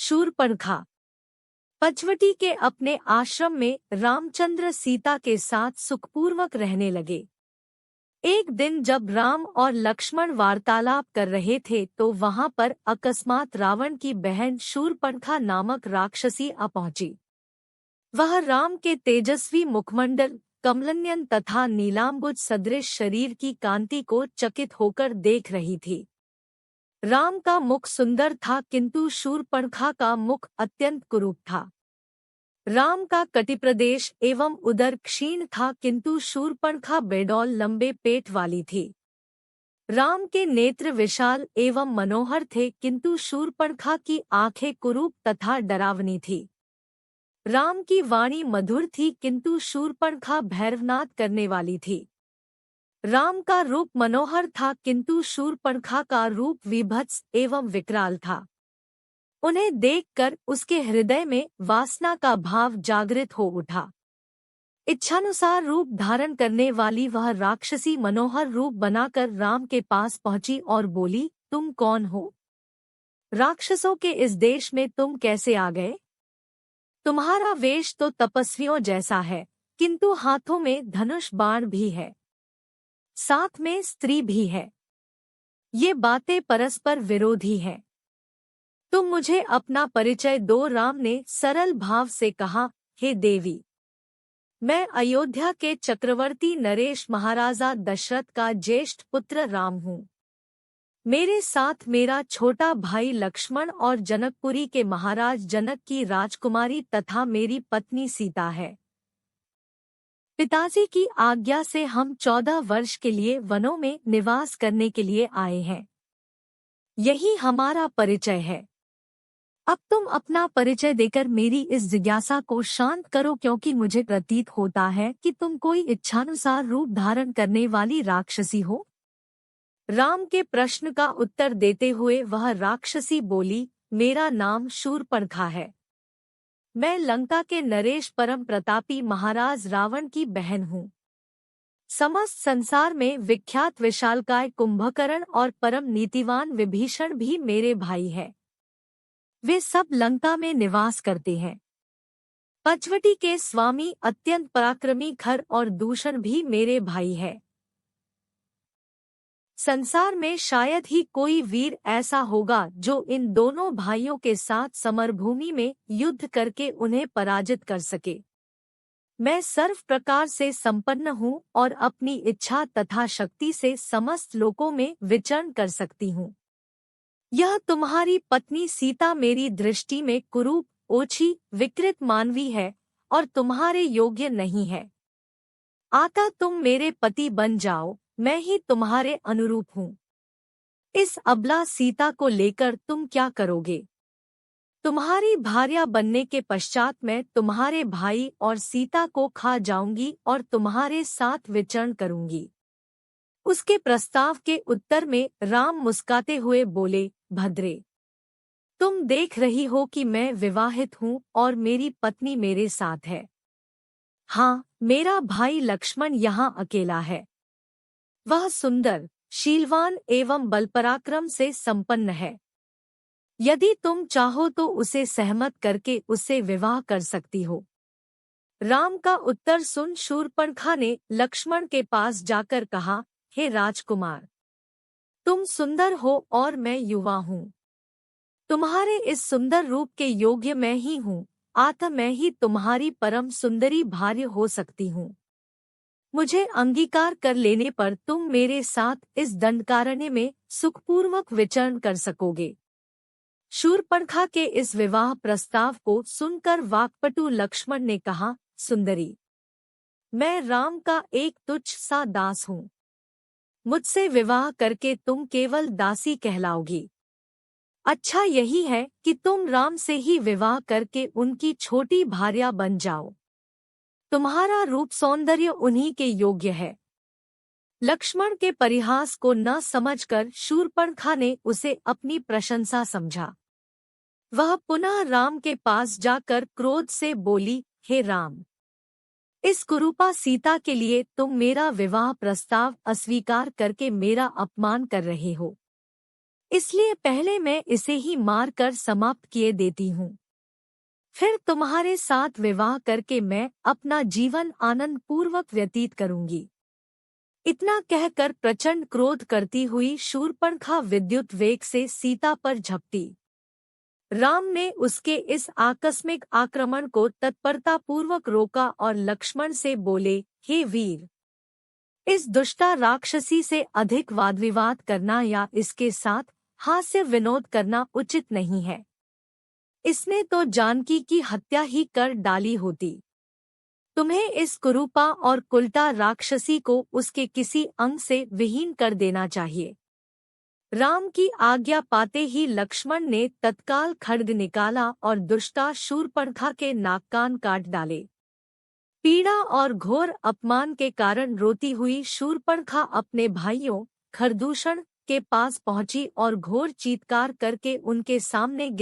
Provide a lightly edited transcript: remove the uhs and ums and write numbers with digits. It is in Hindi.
शूर्पणखा। पंचवटी के अपने आश्रम में रामचंद्र सीता के साथ सुखपूर्वक रहने लगे। एक दिन जब राम और लक्ष्मण वार्तालाप कर रहे थे तो वहां पर अकस्मात रावण की बहन शूर्पणखा नामक राक्षसी आ पहुंची। वह राम के तेजस्वी मुखमंडल, कमलनयन तथा नीलांबुज सदृश शरीर की कांति को चकित होकर देख रही थी। राम का मुख सुंदर था किंतु शूर्पणखा का मुख अत्यंत कुरूप था। राम का कटिप्रदेश एवं उदर क्षीण था किंतु शूर्पणखा बेडौल लंबे पेट वाली थी। राम के नेत्र विशाल एवं मनोहर थे किंतु शूर्पणखा की आंखें कुरूप तथा डरावनी थी। राम की वाणी मधुर थी किंतु शूर्पणखा भैरवनाद करने वाली थी। राम का रूप मनोहर था किंतु शूर्पणखा का रूप विभत्स एवं विकराल था। उन्हें देखकर उसके हृदय में वासना का भाव जागृत हो उठा। इच्छानुसार रूप धारण करने वाली वह राक्षसी मनोहर रूप बनाकर राम के पास पहुंची और बोली, तुम कौन हो? राक्षसों के इस देश में तुम कैसे आ गए? तुम्हारा वेश तो तपस्वियों जैसा है, किंतु हाथों में धनुष बाण भी है, साथ में स्त्री भी है। ये बातें परस्पर विरोधी हैं। तुम मुझे अपना परिचय दो। राम ने सरल भाव से कहा, हे देवी, मैं अयोध्या के चक्रवर्ती नरेश महाराजा दशरथ का ज्येष्ठ पुत्र राम हूँ। मेरे साथ मेरा छोटा भाई लक्ष्मण और जनकपुरी के महाराज जनक की राजकुमारी तथा मेरी पत्नी सीता है। पिताजी की आज्ञा से हम 14 वर्ष के लिए वनों में निवास करने के लिए आए हैं। यही हमारा परिचय है। अब तुम अपना परिचय देकर मेरी इस जिज्ञासा को शांत करो, क्योंकि मुझे प्रतीत होता है कि तुम कोई इच्छानुसार रूप धारण करने वाली राक्षसी हो। राम के प्रश्न का उत्तर देते हुए वह राक्षसी बोली, मेरा नाम शूर्पणखा है। मैं लंका के नरेश परम प्रतापी महाराज रावण की बहन हूँ। समस्त संसार में विख्यात विशालकाय कुंभकर्ण और परम नीतिवान विभीषण भी मेरे भाई हैं। वे सब लंका में निवास करते हैं। पंचवटी के स्वामी अत्यंत पराक्रमी खर और दूषण भी मेरे भाई है। संसार में शायद ही कोई वीर ऐसा होगा जो इन दोनों भाइयों के साथ समरभूमि में युद्ध करके उन्हें पराजित कर सके। मैं सर्व प्रकार से संपन्न हूँ और अपनी इच्छा तथा शक्ति से समस्त लोकों में विचरण कर सकती हूँ। यह तुम्हारी पत्नी सीता मेरी दृष्टि में कुरूप, ओछी, विकृत मानवी है और तुम्हारे योग्य नहीं है। आता तुम मेरे पति बन जाओ, मैं ही तुम्हारे अनुरूप हूँ। इस अबला सीता को लेकर तुम क्या करोगे? तुम्हारी भार्या बनने के पश्चात मैं तुम्हारे भाई और सीता को खा जाऊंगी और तुम्हारे साथ विचरण करूंगी। उसके प्रस्ताव के उत्तर में राम मुस्काते हुए बोले, भद्रे, तुम देख रही हो कि मैं विवाहित हूँ और मेरी पत्नी मेरे साथ है। हाँ, मेरा भाई लक्ष्मण यहाँ अकेला है। वह सुंदर, शीलवान एवं बलपराक्रम से संपन्न है। यदि तुम चाहो तो उसे सहमत करके उससे विवाह कर सकती हो। राम का उत्तर सुन शूर्पणखा ने लक्ष्मण के पास जाकर कहा, हे राजकुमार, तुम सुंदर हो और मैं युवा हूँ। तुम्हारे इस सुंदर रूप के योग्य मैं ही हूँ, अतः मैं ही तुम्हारी परम सुंदरी भार्य हो सकती हूँ। मुझे अंगीकार कर लेने पर तुम मेरे साथ इस दंडकारण्य में सुखपूर्वक विचरण कर सकोगे। शूर्पणखा के इस विवाह प्रस्ताव को सुनकर वाक्पटु लक्ष्मण ने कहा, सुंदरी, मैं राम का एक तुच्छ सा दास हूँ। मुझसे विवाह करके तुम केवल दासी कहलाओगी। अच्छा यही है कि तुम राम से ही विवाह करके उनकी छोटी भार्या बन जाओ। तुम्हारा रूप सौंदर्य उन्हीं के योग्य है। लक्ष्मण के परिहास को न समझकर शूर्पणखा ने उसे अपनी प्रशंसा समझा। वह पुनः राम के पास जाकर क्रोध से बोली, हे राम, इस कुरूपा सीता के लिए तुम मेरा विवाह प्रस्ताव अस्वीकार करके मेरा अपमान कर रहे हो। इसलिए पहले मैं इसे ही मार कर समाप्त किए देती हूँ। फिर तुम्हारे साथ विवाह करके मैं अपना जीवन आनंद पूर्वक व्यतीत करूंगी। इतना कहकर प्रचंड क्रोध करती हुई शूर्पणखा विद्युत वेग से सीता पर झपटी। राम ने उसके इस आकस्मिक आक्रमण को तत्परतापूर्वक रोका और लक्ष्मण से बोले, हे वीर, इस दुष्टा राक्षसी से अधिक वाद विवाद करना या इसके साथ हास्य विनोद करना उचित नहीं है। इसने तो जानकी की हत्या ही कर डाली होती। तुम्हें इस कुरूपा और कुलटा राक्षसी को उसके किसी अंग से विहीन कर देना चाहिए। राम की आज्ञा पाते ही लक्ष्मण ने तत्काल खड्ग निकाला और दुष्टा शूर्पणखा के नाक कान काट डाले। पीड़ा और घोर अपमान के कारण रोती हुई शूर्पणखा अपने भाइयों खरदूषण के पास पहुंची और घोर चीत्कार करके उनके सामने